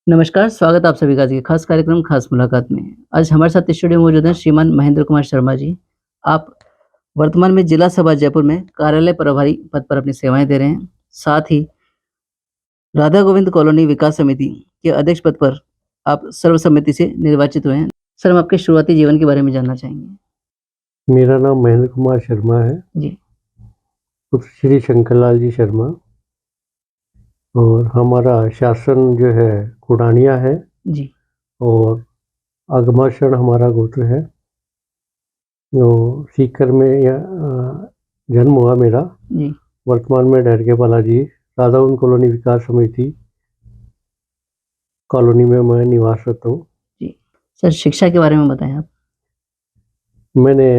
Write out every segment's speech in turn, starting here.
नमस्कार, स्वागत है आप सभी का आज के खास कार्यक्रम खास मुलाकात में। आज हमारे साथ स्टूडियो में मौजूद हैं श्रीमान महेंद्र कुमार शर्मा जी। आप वर्तमान में जिला सभा जयपुर में कार्यालय प्रभारी पद पर अपनी सेवाएँ दे रहे हैं। साथ ही राधा गोविंद कॉलोनी विकास समिति के अध्यक्ष पद पर आप सर्वसम्मति से निर्वाचित हुए हैं। सर, हम आपके शुरुआती जीवन के बारे में जानना चाहेंगे। मेरा नाम महेंद्र कुमार शर्मा है, जी, पुत्र श्री शंकरलाल जी शर्मा। और हमारा शासन जो है कुडानिया है जी, और अगमाशरण हमारा गोत्र है। तो सीकर में जन्म हुआ मेरा। जी, वर्तमान में डरके बालाजी राधावन कॉलोनी विकास समिति कॉलोनी में मैं निवासरत हूँ। जी। सर, शिक्षा के बारे में बताएँ आप? मैंने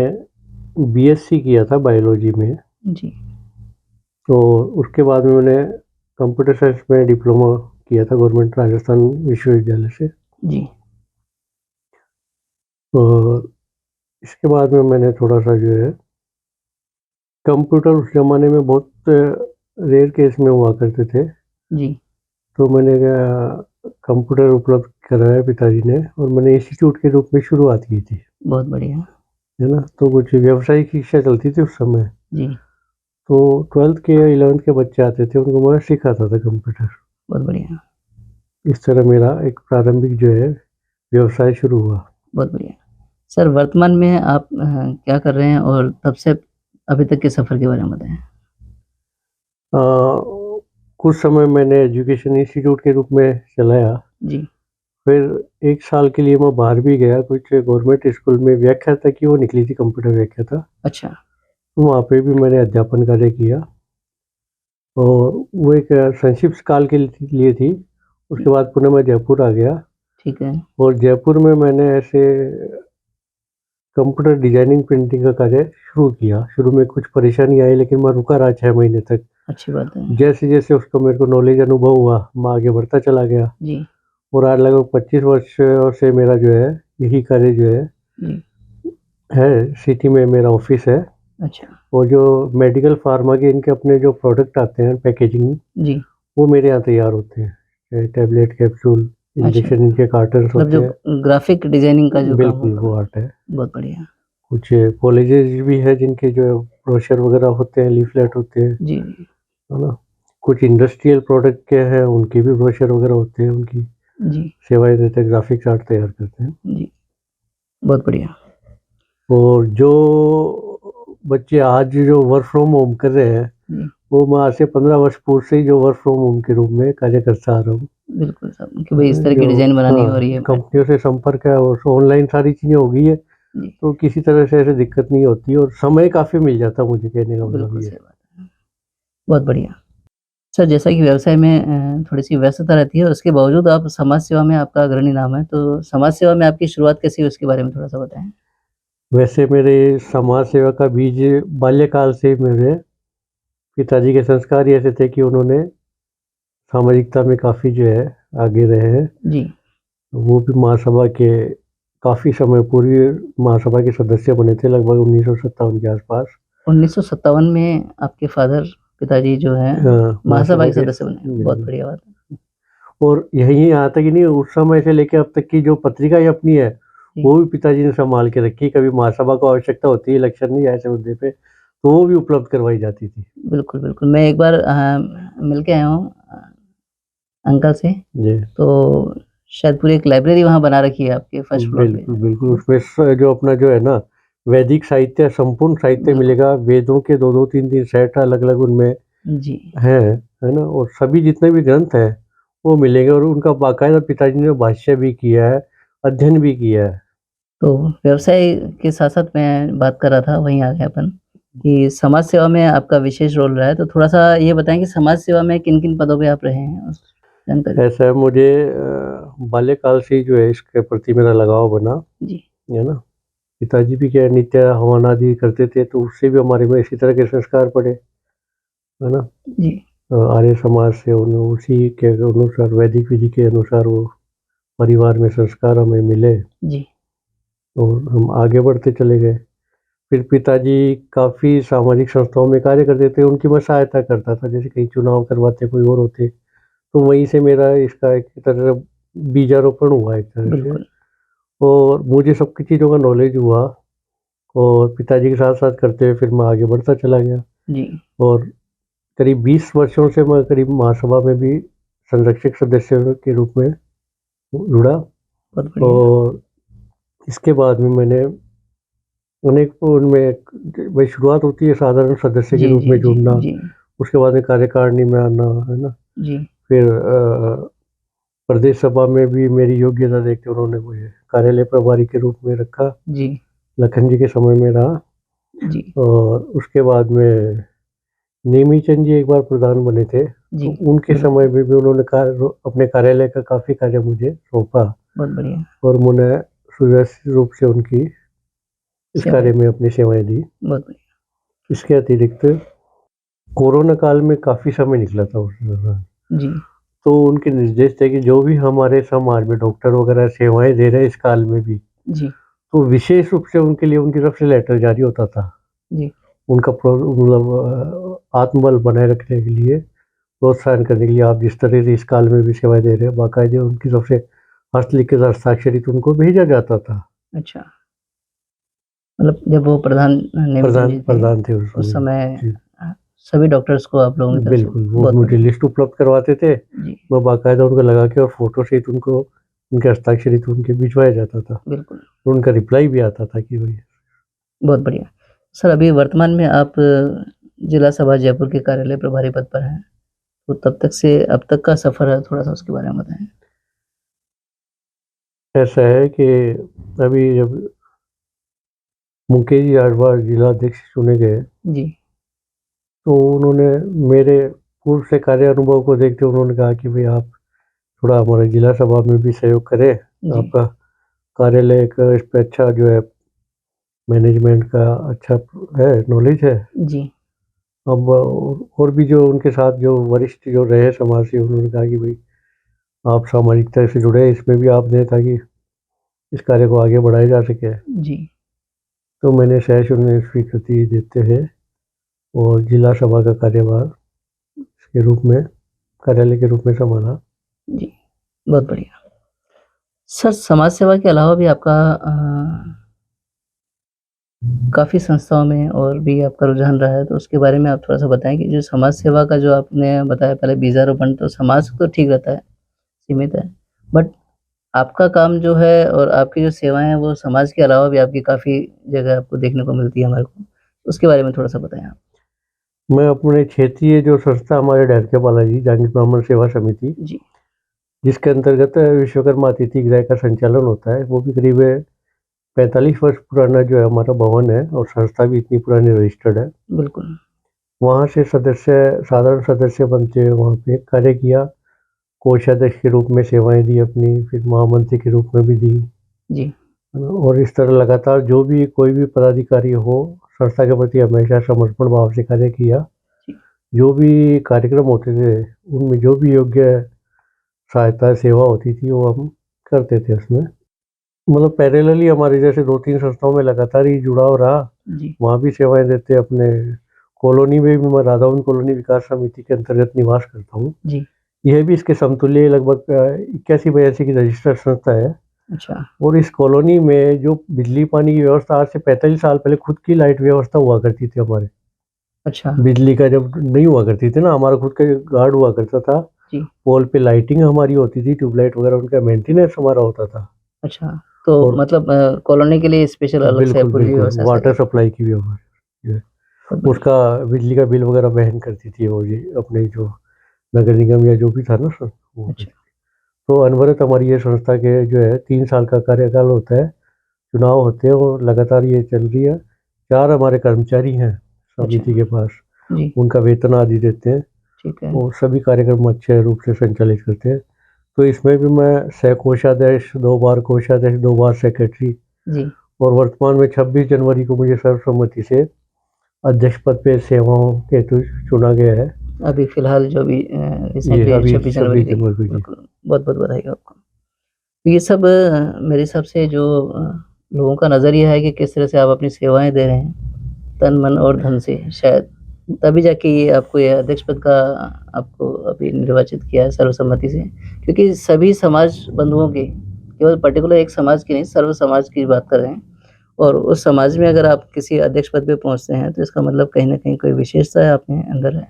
बीएससी किया था बायोलॉजी में। जी, तो उसके बाद में मैंने कंप्यूटर साइंस में डिप्लोमा किया था गवर्नमेंट राजस्थान विश्वविद्यालय से। जी, और इसके बाद में मैंने थोड़ा-सा जो है कंप्यूटर उस ज़माने में बहुत रेयर केस में हुआ करते थे। जी, तो मैंने कंप्यूटर उपलब्ध कराया पिताजी ने और मैंने इंस्टीट्यूट के रूप में शुरुआत की थी, बहुत बढ़िया। है ना? तो कुछ व्यावसायिक शिक्षा चलती थी उस समय। जी, तो 12th के या 11th के बच्चे आते थे, उनको मैं सिखाता था कंप्यूटर। बहुत बढ़िया, इस तरह मेरा एक प्रारंभिक जो है व्यवसाय शुरू हुआ। बहुत बढ़िया। सर, वर्तमान में आप क्या कर रहे हैं और तब से अभी तक के सफ़र के बारे में बताएँ? अ, कुछ समय मैंने एजुकेशन इंस्टीट्यूट के रूप में चलाया। जी, फिर 1 साल के लिए मैं बाहर भी गया, कुछ गवर्नमेंट स्कूल में व्याख्याता की वो निकली थी, कंप्यूटर व्याख्याता। अच्छा, तो वहाँ पे भी मैंने अध्यापन कार्य किया और वो एक संक्षिप्त काल के लिए थी। उसके जी, बाद पुनः मैं जयपुर आ गया ठीक है। और जयपुर में मैंने ऐसे कंप्यूटर डिज़ाइनिंग प्रिंटिंग का कार्य शुरू किया। शुरू में कुछ परेशानी आई लेकिन मैं रुका रहा 6 महीने तक। अच्छी बात है। जैसे-जैसे उसका मेरे को नॉलेज अनुभव हुआ, मैं आगे बढ़ता चला गया जी, और आज लगभग 25 वर्ष से मेरा जो है यही कार्य जो जी, है, सिटी में मेरा ऑफ़िस है। अच्छा, और जो मेडिकल फ़ार्मा के इनके अपने जो प्रोडक्ट आते हैं पैकेजिंग, जी, वो मेरे यहाँ तैयार होते हैं। टैबलेट, कैप्सूल, अच्छा, इंजेक्शन इनके कार्टन्स मतलब होते जो हैं। ग्राफ़िक डिज़ाइनिंग का जो काम बिल्कुल, होता वो है, आर्ट है। बहुत बढ़िया। कुछ कॉलेजेस भी हैं जिनके जो ब्रोशर वग़ैरह होते हैं, लीफ़लेट होते हैं, जी, जी, है ना? कुछ इंडस्ट्रियल प्रोडक्ट के हैं, उनके भी ब्रोशर वग़ैरह होते हैं, उनकी जी, सेवाएँ देते हैं, ग्राफ़िक्स आर्ट तैयार करते हैं। जी, बहुत बढ़िया। और जो बच्चे आज जो वर्क फ्रॉम होम कर रहे हैं, जी, वो मैं आज से 15 वर्ष पूर्व से ही जो वर्क फ्रॉम होम के रूप में कार्य करता आ रहा हूँ। बिल्कुल साहब कि भई इस तरह की जो डिज़ाइन बनानी हो रही हाँ, है। कंपनियों से संपर्क है और ऑनलाइन सारी चीज़ें हो गई है, जी, तो किसी तरह से ऐसे दिक्कत नहीं होती और समय काफ़ी मिल जाता है मुझे कहने का मतलब बिल्कुल ये है। सही बात है। बहुत बढ़िया। सर, जैसा कि व्यवसाय में थोड़ी-सी व्यस्तता रहती है, उसके बावजूद आप समाज सेवा में आपका अग्रणी नाम है, तो समाज सेवा में आपकी शुरुआत कैसी हुई उसके बारे में थोड़ा-सा बताएँ? वैसे मेरे समाज सेवा का बीज बाल्यकाल से ही मेरे पिताजी के संस्कार ही ऐसे थे कि उन्होंने सामाजिकता में काफ़ी जो है आगे रहे हैं। जी, वो भी महासभा के काफ़ी समय पूर्व महासभा के सदस्य बने थे लगभग 1957 के आस-पास। 1957 में आपके पिताजी जो हैं महासभा महासभा के के सदस्य बने। बहुत बिल्कुल। बढ़िया बात है। और यही यहाँ तक ही नहीं, उस समय से लेके अब तक की जो पत्रिकाएँ अपनी है, जी, वो भी पिताजी ने सँभाल के रखी। कभी महासभा को आवश्यकता होती है, इलेक्शन नहीं ऐसे मुद्दे पे, तो वो भी उपलब्ध करवाई जाती थी। बिल्कुल, बिल्कुल। मैं एक बार मिल के आया हूँ अंकल से, जी, तो शायद पूरी एक लाइब्रेरी वहाँ बना रखी है आपके फर्स्ट फ्लोर पे। बिल्कुल, बिल्कुल। वो उसमें जो अपना जो है ना, वैदिक साहित्य, संपूर्ण साहित्य बिल्कुल, मिलेगा। वेदों के 2-2 3-3 सेट अलग-अलग उनमें जी। हैं, है ना? और सभी जितने भी ग्रंथ हैं, वो मिलेंगे और उनका बाकायदा पिताजी ने भाष्य भी किया है, अध्ययन भी किया है। तो व्यवसाय के साथ-साथ मैं बात कर रहा था, वहीं आ गए अपन, कि समाज सेवा में आपका विशेष रोल रहा है, तो थोड़ा-सा ये बताएँ कि समाज सेवा में किन-किन पदों पे आप रहे हैं? उस जानकारी। ऐसा है मुझे बाल्यकाल से ही जो है इसके प्रति मेरा लगाव बना, जी, है ना? पिताजी भी क्या है नित्य हवन आदि करते थे, तो उससे भी हमारे में इसी तरह के संस्कार पड़े, है ना? जी, आर्य समाज से उसी के अनुसार वैदिक विधि के अनुसार वो परिवार में संस्कार हमें मिले जी, और हम आगे बढ़ते चले गए। फिर पिताजी काफ़ी सामाजिक संस्थाओं में कार्य करते थे, उनकी मैं सहायता करता था, जैसे कहीं चुनाव करवाते कोई और होते, तो वहीं से मेरा इसका एक तरह बीजारोपण हुआ एक तरह से, बिल्कुल। और मुझे सबकी चीज़ों का नॉलेज हुआ, और पिताजी के साथ-साथ करते हुए फिर मैं आगे बढ़ता चला गया, जी, और करीब 20 वर्षों से मैं करीब महासभा में भी संरक्षक सदस्य के रूप में जुड़ा, बहुत बढ़िया। और इसके बाद में मैंने अनेक उनमें वही शुरुआत होती है साधारण सदस्य के जी, रूप जी, में जी, जुड़ना, जी, उसके बाद में कार्यकारिणी में आना, है ना? जी, फिर प्रदेश सभा में भी मेरी योग्यता देख के उन्होंने मुझे कार्यालय प्रभारी के रूप में रखा, जी, लखन जी के समय में रहा, जी, और उसके बाद में नेमीचंद जी एक बार प्रधान बने थे, जी, तो उनके बिल्कुल, समय में भी उन्होंने अपने कार्यालय का काफ़ी कार्य मुझे सौंपा, बहुत बढ़िया। और मैंने सुव्यवस्थित रूप से उनकी इस सेवाएँ कार्य में अपनी सेवाएँ दी। बहुत बढ़िया। इसके अतिरिक्त कोरोना काल में काफ़ी समय निकला था उस दौरान, जी, तो उनके निर्देश थे कि जो भी हमारे समाज में डॉक्टर वगैरह सेवाएँ दे रहे हैं इस काल में भी, जी, तो विशेष रूप से उनके लिए उनकी तरफ से लेटर जारी होता था। जी, उनका मतलब आत्मबल बनाए रखने के लिए, प्रोत्साहन करने के लिए, आप जिस तरह से इस काल में भी सेवाएँ दे रहे हैं, बाकायदे उनकी तरफ से हस्तलिखित हस्ताक्षरित उनको भेजा जाता था। अच्छा। मतलब जब वो प्रधान नेमीचंद जी थे, प्रधान थे उस उस समय। समय जी, सभी डॉक्टर्स को आप लोगों की तरफ से बिल्कुल, वो बहुत मुझे बढ़िया। लिस्ट उपलब्ध करवाते थे, जी, मैं बाकायदा उनको लगा के और फ़ोटो सहित उनको उनके हस्ताक्षरित उनके भिजवाया जाता था। बिल्कुल, उनका रिप्लाई भी आता था कि भई बहुत बढ़िया। सर अभी वर्तमान में आप जिला सभा जयपुर के कार्यालय प्रभारी पद पर हैं, तो तब तक से अब तक का सफ़र है, थोड़ा-सा उसके बारे में बताएँ? ऐसा है कि अभी जब मुकेश जी आडवाल जिलाध्यक्ष चुने गए, जी, तो उन्होंने मेरे पूर्व से कार्य अनुभव को देखते हुए उन्होंने कहा कि भई आप थोड़ा हमारे जिला सभा में भी सहयोग करें। जी, आपका कार्यालय का इस पे अच्छा जो है मैनेजमेंट का अच्छा है, नॉलेज है। जी, अब और भी जो उनके साथ जो वरिष्ठ जो रहे समाज से, उन्होंने कहा कि भई आप सामाजिकता से जुड़े, इसमें भी आप दें ताकि इस कार्य को आगे बढ़ाया जा सके। जी, तो मैंने सशून्य स्वीकृति देते हुए और जिला सभा का कार्यभार के रूप में कार्यालय के रूप में संभाला। जी, बहुत बढ़िया। सर समाज सेवा के अलावा भी आपका काफ़ी संस्थाओं में और भी आपका रुझान रहा है, तो उसके बारे में आप थोड़ा-सा बताएँ कि जो समाज सेवा का जो आपने बताया पहले बीजारोपण तो समाज तो ठीक रहता है, सीमित है। बट आपका काम जो है और आपकी जो सेवाएँ हैं वो समाज के अलावा भी आपकी काफ़ी जगह आपको देखने को मिलती है हमारे को। उसके बारे में थोड़ा-सा बताएँ आप? मैं अपने क्षेत्रीय जो संस्था हमारे ढारके बालाजी जहांगीर ब्राह्मण सेवा समिति, जी, जिसके अंतर्गत विश्वकर्मा अतिथि गृह का संचालन होता है, वो भी करीब 45 वर्ष पुराना जो है हमारा भवन है, और संस्था भी इतनी पुरानी रजिस्टर्ड है। बिल्कुल। वहाँ से साधारण सदस्य बनते हुए वहाँ पे कार्य किया, कोषाध्यक्ष के रूप में सेवाएँ दी अपनी, फिर महामंत्री के रूप में भी दी, जी, है ना? और इस तरह लगातार जो भी कोई भी पदाधिकारी हो, संस्था के प्रति हमेशा समर्पण भाव से कार्य किया। जी, जो भी कार्यक्रम होते थे, उनमें जो भी योग्य सहायता सेवा होती थी, वो हम करते थे उसमें। मतलब पैरेलली हमारे जैसे 2-3 संस्थाओं में लगातार ही जुड़ाव रहा, जी, वहाँ भी सेवाएँ देते अपने कॉलोनी में भी, मैं राधावन कॉलोनी विकास समिति के अंतर्गत निवास करता हूँ। जी। यह भी इसके समतुल्य लगभग 81-82 की रजिस्टर्ड संस्था है, अच्छा, और इस कॉलोनी में जो बिजली पानी की व्यवस्था आज से 45 साल पहले खुद की लाइट व्यवस्था हुआ करती थी हमारे। अच्छा। बिजली का जब नहीं हुआ करती थी ना, हमारा खुद का गार्ड हुआ करता था, जी, पोल पे लाइटिंग हमारी होती थी, ट्यूबलाइट वगैरह उनका मेंटेनेंस हमारा होता था, अच्छा। तो और मतलब कॉलोनी के लिए स्पेशल अलग से बिल्कुल, पूरी बिल्कुल व्यवस्था सारी वाटर होती सप्लाई की भी हमारी है। बहुत बढ़िया। उसका बिजली का बिल वगैरह वहन करती थी वो जी, अपने जो नगर निगम या जो भी था ना सर, वो अच्छा, करती थी। तो अनवरत हमारी ये संस्था के जो है 3 साल का कार्यकाल होता है, चुनाव होते हैं और लगातार ये चल रही है। 4 हमारे कर्मचारी हैं अच्छा। समिति के पास, जी, उनका वेतन आदि देते हैं, ठीक है। और सभी कार्यक्रम अच्छे रूप से संचालित करते हैं। तो इसमें भी मैं सह-कोषाध्यक्ष, 2 बार कोषाध्यक्ष, 2 बार सेक्रेटरी, जी, और वर्तमान में 26 जनवरी को मुझे सर्वसम्मति से अध्यक्ष पद पे सेवाओं के हेतु चुना गया है। अभी फ़िलहाल जो भी ये रिसेंटली अभी 26 जनवरी 26 गई है। जनवरी को जी। बिल्कुल, बहुत-बहुत बधाई हो आपको। तो ये सब मेरे हिसाब से जो लोगों का नज़रिया है कि किस तरह से आप अपनी सेवाएँ दे रहे हैं, तन, मन और धन से शायद तभी जाके ये आपको ये अध्यक्ष पद का आपको अभी निर्वाचित किया है सर्वसम्मति से। क्योंकि सभी समाज बंधुओं की, केवल पर्टिकुलर एक समाज की नहीं, सर्व समाज की बात कर रहे हैं और उस समाज में अगर आप किसी अध्यक्ष पद पे पहुँचते हैं, तो इसका मतलब कहीं न कहीं कोई विशेषता है आपके अंदर है।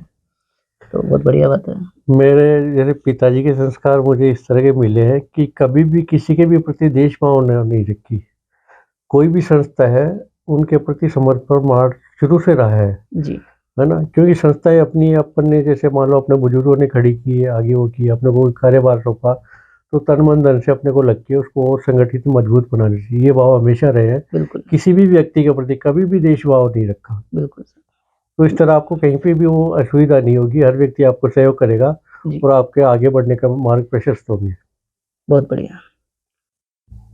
तो बहुत बढ़िया बात है। मेरे जैसे पिताजी के संस्कार मुझे इस तरह के मिले हैं कि कभी भी किसी के भी प्रति देश भावना नहीं रखी। कोई भी संस्था है, उनके प्रति समर्पण मार्ग शुरू से रहा जी, है ना? क्योंकि संस्थाएँ अपनी अपन ने जैसे मान लो अपने बुजुर्गों ने खड़ी की है, आगे वो की, अपने को कार्यभार सौंपा, तो तन मन धन से अपने को लग के उसको और संगठित मजबूत बनाना चाहिए। ये भाव हमेशा रहे हैं। बिल्कुल, किसी भी व्यक्ति के प्रति कभी भी देश भाव नहीं रखा। बिल्कुल सर। तो इस तरह आपको कहीं पे भी वो असुविधा नहीं होगी, हर व्यक्ति आपको सहयोग करेगा जी, और आपके आगे बढ़ने का मार्ग प्रशस्त होंगे। बहुत बढ़िया।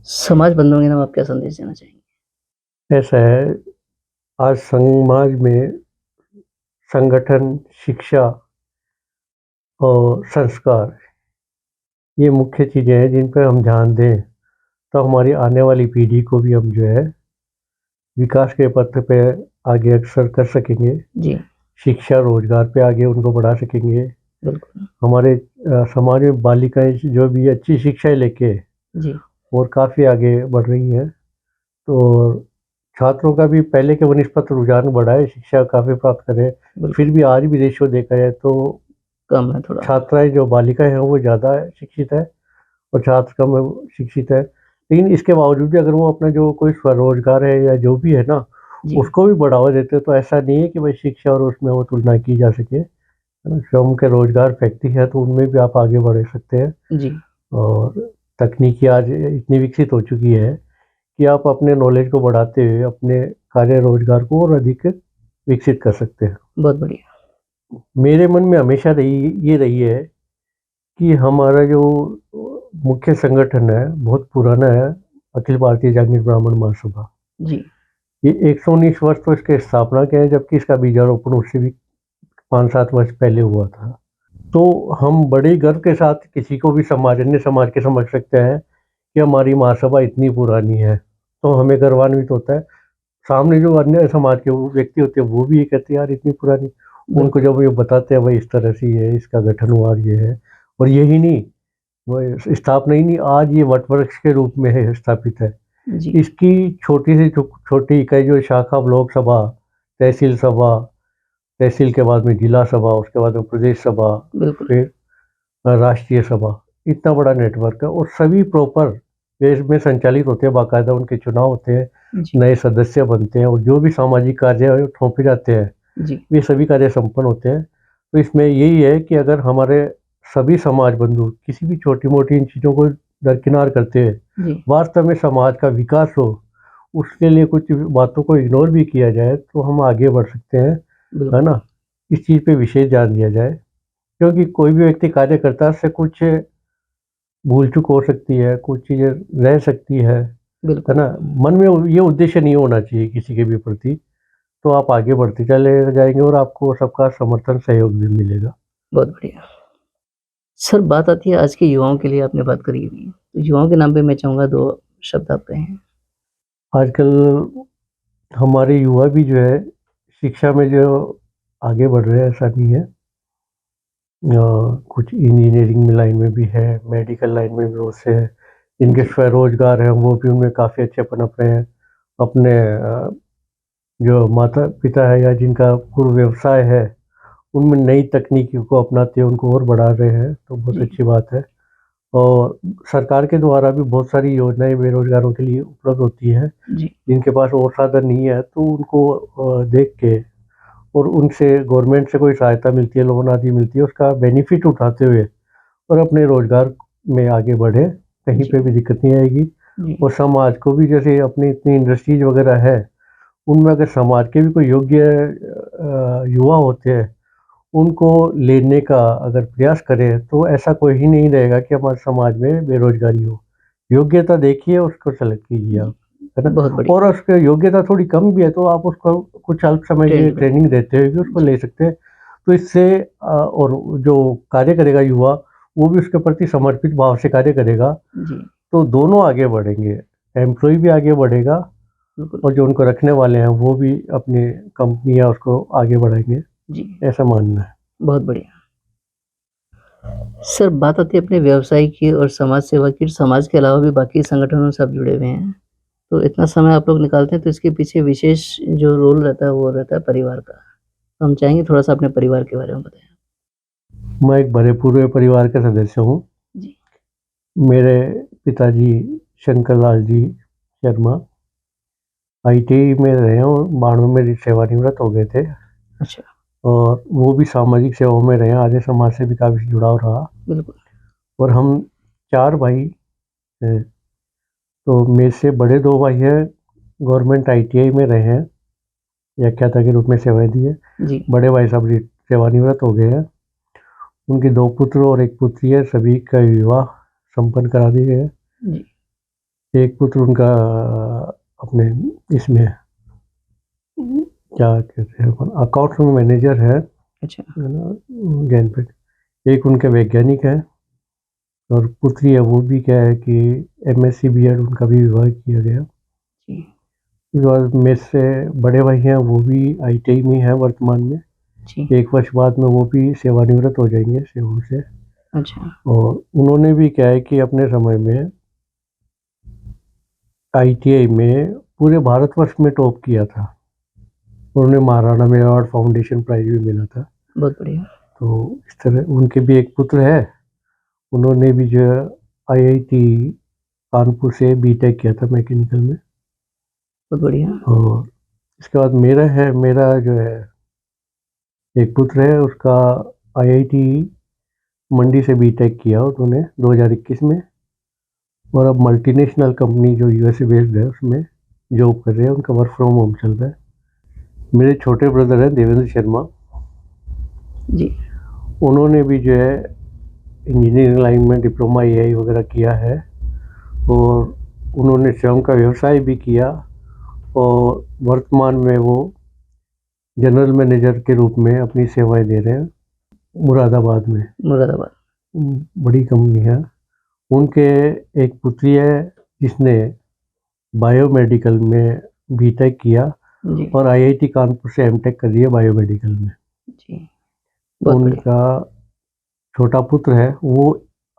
समाज बंधुओं के नाम आप क्या संदेश देना चाहेंगे? ऐसा है, आज समाज में संगठन, शिक्षा और संस्कार ये मुख्य चीज़ें हैं जिन पे हम ध्यान दें, तो हमारी आने वाली पीढ़ी को भी हम जो है विकास के पथ पे आगे अग्रसर कर सकेंगे। जी, शिक्षा, रोज़गार पे आगे उनको बढ़ा सकेंगे। बिल्कुल। हमारे समाज में बालिकाएँ जो भी अच्छी शिक्षाएँ लेके जी, और काफ़ी आगे बढ़ रही हैं। तो छात्रों का भी पहले के बनिस्पत रुझान बढ़ा है, शिक्षा काफ़ी प्राप्त कर रहे हैं। बिल्कुल, फिर भी आज भी रेशियो देखा जाए तो कम है थोड़ा। छात्राएँ जो बालिकाएँ हैं वो ज़्यादा शिक्षित हैं और छात्र कम शिक्षित है। लेकिन इसके बावजूद भी अगर वो अपना जो कोई स्वरोज़गार है या जो भी है ना, जी, उसको भी बढ़ावा देते हैं, तो ऐसा नहीं है कि भाई शिक्षा और उसमें वो तुलना की जा सके, है ना? स्वयं के रोज़गार फैक्ट्री है तो उनमें भी आप आगे बढ़ सकते हैं जी, और तकनीकी आज इतनी विकसित हो चुकी है कि आप अपने नॉलेज को बढ़ाते हुए अपने कार्य रोज़गार को और अधिक विकसित कर सकते हैं। बहुत बढ़िया। मेरे मन में हमेशा ये रही है कि हमारा जो मुख्य संगठन है, बहुत पुराना है, अखिल भारतीय जागृत ब्राह्मण महासभा। जी, ये 119 वर्ष तो इसके स्थापना के हैं, जबकि इसका बीजारोपण उससे भी 5-7 वर्ष पहले हुआ था। तो हम बड़े गर्व के साथ किसी को भी समाज अन्य समाज के समझ सकते हैं कि हमारी महासभा इतनी पुरानी है, तो हमें गर्वान्वित होता है। सामने जो अन्य समाज के वो व्यक्ति होते हैं, वो भी ये कहते हैं, यार इतनी पुरानी। उनको बिल्कुल। जब ये बताते हैं, भाई इस तरह से ये है, इसका गठन हुआ और ये है। और यही नहीं, वो स्थापना ही नहीं, आज ये वटवृक्ष के रूप में है स्थापित है। जी, इसकी छोटी से छोटी इकाई जो शाखा ब्लॉक सभा, तहसील सभा, तहसील के बाद में जिला सभा, उसके बाद में प्रदेश सभा, बिल्कुल। फिर राष्ट्रीय सभा, इतना बड़ा नेटवर्क है और सभी प्रॉपर देश में संचालित होते हैं, बाकायदा उनके चुनाव होते हैं, जी, नए सदस्य बनते हैं और जो भी सामाजिक कार्य सौंपे जाते हैं, जी, ये सभी कार्य संपन्न होते हैं। तो इसमें यही है कि अगर हमारे सभी समाज बंधु किसी भी छोटी-मोटी इन चीज़ों को दरकिनार करते हुए जी, वास्तव में समाज का विकास हो, उसके लिए कुछ बातों को इग्नोर भी किया जाए, तो हम आगे बढ़ सकते हैं, है बिल्कुल, ना? इस चीज़ पे विशेष ध्यान दिया जाए, क्योंकि कोई भी व्यक्ति कार्य करता है, उससे कुछ भूल-चूक हो सकती है, कुछ चीज़ें रह सकती है बिल्कुल। ना? मन में ये उद्देश्य नहीं होना चाहिए किसी के भी प्रति, तो आप आगे बढ़ते चले जाएँगे और आपको सबका समर्थन, सहयोग भी मिलेगा। बहुत बढ़िया। सर बात आती है आज के युवाओं के लिए आपने बात करी अभी। तो युवाओं के नाम पे मैं चाहूँगा 2 शब्द आप कहें। आजकल हमारे युवा भी जो है, शिक्षा में जो आगे बढ़ रहे हैं, ऐसा नहीं है। कुछ इंजीनियरिंग में लाइन में भी है, मेडिकल लाइन में भी बहुत से हैं। जिनके जी, स्वरोज़गार हैं, वो भी उनमें काफ़ी अच्छे पनप रहे हैं। अपने जो माता-पिता है या जिनका पूर्व व्यवसाय है, उनमें नई तकनीकी को अपनाते हुए उनको और बढ़ा रहे हैं, तो बहुत जी, अच्छी बात है। और सरकार के द्वारा भी बहुत सारी योजनाएँ बेरोज़गारों के लिए उपलब्ध होती हैं। जी, जिनके पास और साधन नहीं है, तो उनको देख के और उनसे गवर्नमेंट से कोई सहायता मिलती है, लोन आदि मिलती है, उसका बेनिफिट उठाते हुए और अपने रोज़गार में आगे बढ़ें, कहीं जी, पे भी दिक्कत नहीं आएगी। जी, और समाज को भी जैसे अपनी इतनी इंडस्ट्रीज़ वग़ैरह है, उनमें अगर समाज के भी कोई योग्य युवा होते हैं, उनको लेने का अगर प्रयास करें, तो ऐसा कोई ही नहीं रहेगा कि हमारे समाज में बेरोज़गारी हो। योग्यता देखिए, उसको सेलेक्ट कीजिए जी। आप, है ना? बहुत बढ़िया, और उसकी योग्यता थोड़ी कम भी है, तो आप उसको कुछ अल्प समय के लिए ट्रेनिंग पे। ट्रेनिंग देते हुए भी उसको जी, ले सकते हैं। तो इससे और जो कार्य करेगा युवा, वो भी उसके प्रति समर्पित भाव से कार्य करेगा, जी, तो दोनों आगे बढ़ेंगे। एम्प्लॉयी भी आगे बढ़ेगा बिल्कुल। और जो उनको रखने वाले हैं, वो भी अपनी कंपनी या उसको आगे बढ़ाएँगे। जी, ऐसा मानना है। बहुत बढ़िया। सर बात आती है अपने व्यवसाय की और समाज सेवा की, समाज के अलावा भी बाकी संगठनों से आप जुड़े हुए हैं। तो इतना समय आप लोग निकालते हैं तो इसके पीछे विशेष जो रोल रहता है वो रहता है परिवार का। तो हम चाहेंगे थोड़ा-सा अपने परिवार के बारे में बताएँ? मैं एक भरे पूरे परिवार का सदस्य हूँ। जी, मेरे पिताजी शंकर लाल जी शर्मा आईटीआई में रहे हैं और 92 में सेवानिवृत्त हो गए थे अच्छा, और वो भी सामाजिक सेवाओं में रहे हैं, आर्य समाज से भी काफ़ी जुड़ाव रहा बिल्कुल। और हम 4 भाई हैं। तो मेरे से बड़े 2 भाई हैं, गवर्नमेंट आईटीआई में रहे हैं, व्याख्याता के रूप में सेवाएँ दी हैं। जी, बड़े भाई साहब सेवानिवृत्त हो गए हैं। उनके 2 पुत्र और 1 पुत्री है, सभी का विवाह संपन्न करा दिए गए हैं। जी, एक पुत्र उनका अपने इसमें क्या कहते हैं अपन अकाउंट्स में मैनेजर है अच्छा, ना, ज्ञानपीठ। एक उनके वैज्ञानिक है और पुत्री है वो भी क्या है कि एमएससी बीएड उनका भी विवाह किया गया। जी, उसके बाद मेरे से बड़े भाई हैं वो भी आईटीआई में हैं वर्तमान में। जी, 1 वर्ष बाद में वो भी सेवानिवृत्त हो जाएँगे सेवाओं से अच्छा, और उन्होंने भी क्या है कि अपने समय में आईटीआई में पूरे भारतवर्ष में टॉप किया था। उन्हें महाराणा मेवाड़ फाउंडेशन प्राइज़ भी मिला था। बहुत बढ़िया, तो इस तरह उनके भी एक पुत्र है, उन्होंने भी जो है आईआईटी कानपुर से बीटेक किया था मैकेनिकल में बहुत बढ़िया, और इसके बाद मेरा जो है एक पुत्र है उसका आईआईटी मंडी से बीटेक किया उन्होंने 2021 में और अब मल्टीनेशनल कंपनी जो यूएसए बेस्ड है उसमें जॉब कर रहे हैं, उनका वर्क फ्रॉम होम चल रहा है। मेरे छोटे ब्रदर हैं देवेंद्र शर्मा, जी, उन्होंने भी जो है इंजीनियरिंग लाइन में डिप्लोमा एआई वगैरह किया है और उन्होंने स्वयं का व्यवसाय भी किया और वर्तमान में वो जनरल मैनेजर के रूप में अपनी सेवाएं दे रहे हैं मुरादाबाद में। मुरादाबाद, बड़ी कंपनी है। उनके एक पुत्री है जिसने बायोमेडिकल में बीटेक किया जी, और आईआईटी कानपुर से एमटेक कर दिया बायोमेडिकल में। जी, बहुत बढ़िया, उनका छोटा पुत्र है वो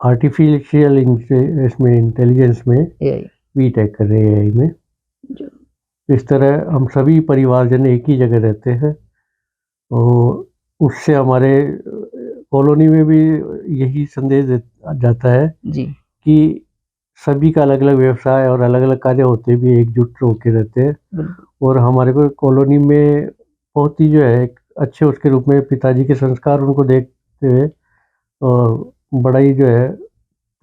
आर्टिफिशियल इसमें इंटेलिजेंस में एआई, बीटेक कर रहे हैं एआई में। जो इस तरह हम सभी परिवारजन एक ही जगह रहते हैं और उससे हमारे कॉलोनी में भी यही संदेश जाता है जी, कि सभी का अलग अलग व्यवसाय और अलग अलग कार्य होते भी एकजुट होकर रहते हैं बिल्कुल, और हमारे को कॉलोनी में बहुत ही जो है एक अच्छे उसके रूप में पिताजी के संस्कार उनको देखते हुए और बड़ा ही जो है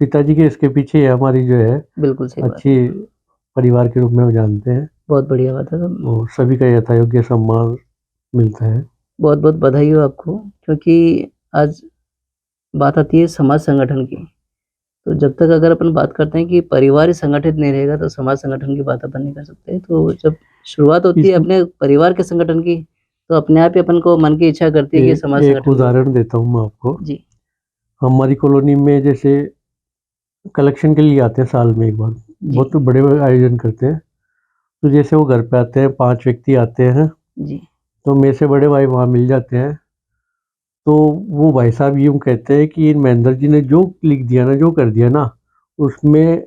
पिताजी के इसके पीछे हमारी जो है बिल्कुल सही बात है। अच्छी परिवार के रूप में वो जानते हैं बहुत बढ़िया बात है सर। और सभी का यथायोग्य सम्मान मिलता है। बहुत-बहुत बधाई हो आपको क्योंकि आज बात आती है समाज संगठन की, तो जब तक अगर अपन बात करते हैं कि परिवार ही संगठित नहीं रहेगा तो समाज संगठन की बात अपन नहीं कर सकते। तो जब शुरुआत होती है इस अपने परिवार के संगठन की, तो अपने आप ही अपन को मन की इच्छा करती है कि समाज एक संगठन भी उदाहरण देता हूँ मैं आपको। जी, हमारी कॉलोनी में जैसे कलेक्शन के लिए आते हैं साल में एक बार, जी, बहुत बड़े आयोजन करते हैं। तो जैसे वो घर पे आते हैं 5 व्यक्ति आते हैं जी, तो मेरे से बड़े भाई वहाँ मिल जाते हैं। तो वो भाई साहब यूँ कहते हैं कि इन महेंद्र जी ने जो लिख दिया ना, जो कर दिया ना, उसमें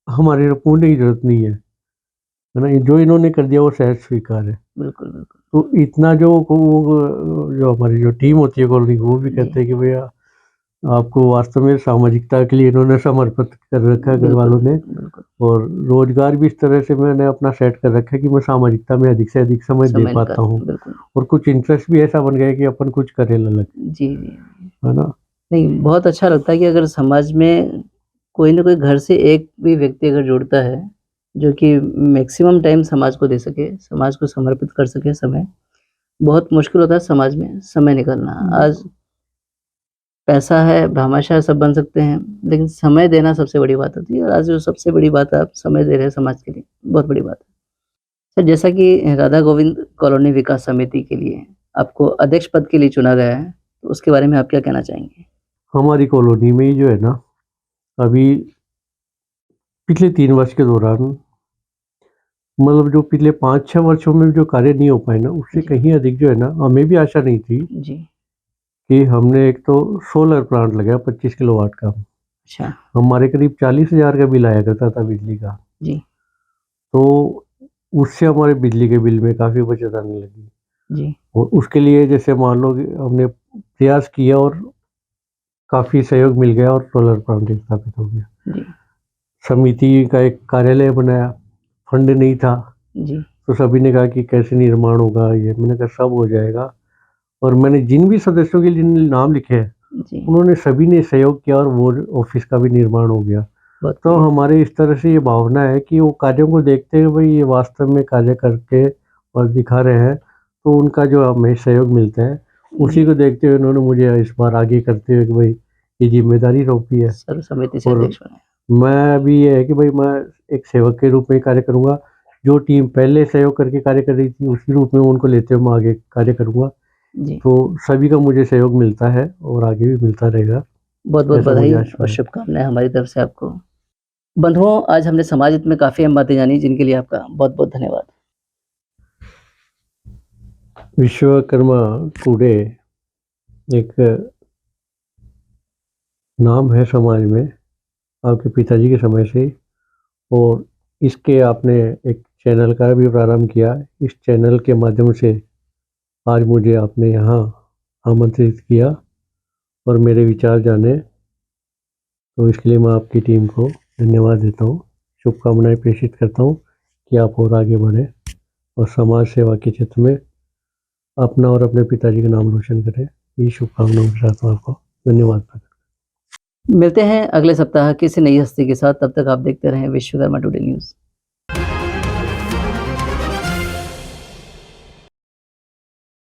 हमारे पूछने की ज़रूरत नहीं है। है ना? जो इन्होंने कर दिया वो सहज स्वीकार है। बिल्कुल, बिल्कुल। तो इतना जो वो जो हमारी जो टीम होती है कॉलोनी की वो भी जी, कहते हैं कि भैया आपको वास्तव में सामाजिकता के लिए इन्होंने समर्पित कर रखा है घर बिल्कुल, वालों ने बिल्कुल। और रोज़गार भी इस तरह से मैंने अपना सेट कर रखा है कि मैं सामाजिकता में अधिक से अधिक समय दे समय पाता निकाल हूँ बिल्कुल। और कुछ इंटरेस्ट भी ऐसा बन गया है कि अपन कुछ करें अलग, जी, जी। है ना? नहीं, बहुत अच्छा लगता है कि अगर समाज में कोई न कोई घर से एक भी व्यक्ति अगर जुड़ता है, जो कि मैक्सिमम टाइम समाज को दे सके, समाज को समर्पित कर सके समय, बहुत मुश्किल होता है समाज में समय निकालना। आज पैसा है, भामाशाह सब बन सकते हैं, लेकिन समय देना सबसे बड़ी बात होती है और आज जो सबसे बड़ी बात है आप समय दे रहे हैं समाज के लिए, बहुत बड़ी बात है। सर जैसा कि राधा गोविंद कॉलोनी विकास समिति के लिए आपको अध्यक्ष पद के लिए चुना गया है, तो उसके बारे में आप क्या कहना चाहेंगे? हमारी कॉलोनी में ही जो है ना, अभी पिछले 3 वर्ष के दौरान मतलब जो पिछले 5-6 वर्षों में जो कार्य नहीं हो पाए ना, उससे जी। कहीं अधिक जो है ना, हमें भी आशा नहीं थी जी। कि हमने एक तो सोलर प्लांट लगाया 25 किलोवाट का। अच्छा। हमारे करीब 40,000 का बिल आया करता था बिजली का। जी। तो उससे हमारे बिजली के बिल में काफ़ी बचत आने लगी। जी। और उसके लिए जैसे मान लो कि हमने प्रयास किया और काफ़ी सहयोग मिल गया और सोलर प्लांट स्थापित हो गया। जी। समिति का एक कार्यालय बनाया, फंड नहीं था, जी। तो सभी ने कहा कि कैसे निर्माण होगा ये? मैंने कहा सब हो जाएगा। और मैंने जिन भी सदस्यों के जिन नाम लिखे हैं, जी। उन्होंने सभी ने सहयोग किया और वो ऑफ़िस का भी निर्माण हो गया। बहुत तो बढ़िया। हमारे इस तरह से ये भावना है कि वो कार्यों को देखते हुए भाई ये वास्तव में कार्य करके और दिखा रहे हैं, तो उनका जो हमें सहयोग मिलता है, उसी जी। को देखते हुए उन्होंने मुझे इस बार आगे करते हुए कि भाई ये ज़िम्मेदारी सौंपी है। सर्व समिति से और अध्यक्ष बने। मैं अभी ये है कि भाई मैं एक सेवक के रूप में कार्य करूँगा। जो टीम पहले सहयोग करके कार्य कर रही थी, उसी रूप में उनको लेते हुए मैं आगे कार्य करूँगा। जी। तो सभी का मुझे सहयोग मिलता है और आगे भी मिलता रहेगा, बहुत-बहुत ऐसा मुझे बधाई आशा और है। शुभकामनाएँ हमारी तरफ से आपको। बंधुओं, आज हमने समाज हित में काफ़ी अहम बातें जानी, जिनके लिए आपका बहुत-बहुत धन्यवाद। विश्वकर्मा टुडे एक नाम है समाज में, आपके पिताजी के समय से। और इसके आपने एक चैनल का भी प्रारंभ किया। इस चैनल के माध्यम से आज मुझे आपने यहाँ आमंत्रित किया और मेरे विचार जाने, तो इसके लिए मैं आपकी टीम को धन्यवाद देता हूँ। शुभकामनाएँ प्रेषित करता हूँ कि आप और आगे बढ़ें और समाज सेवा के क्षेत्र में अपना और अपने पिताजी का नाम रोशन करें। यही शुभकामनाओं के साथ मैं आपको धन्यवाद देता हूँ। मिलते हैं अगले सप्ताह किसी नई हस्ती के साथ, तब तक आप देखते रहें विश्वकर्मा टुडे न्यूज़।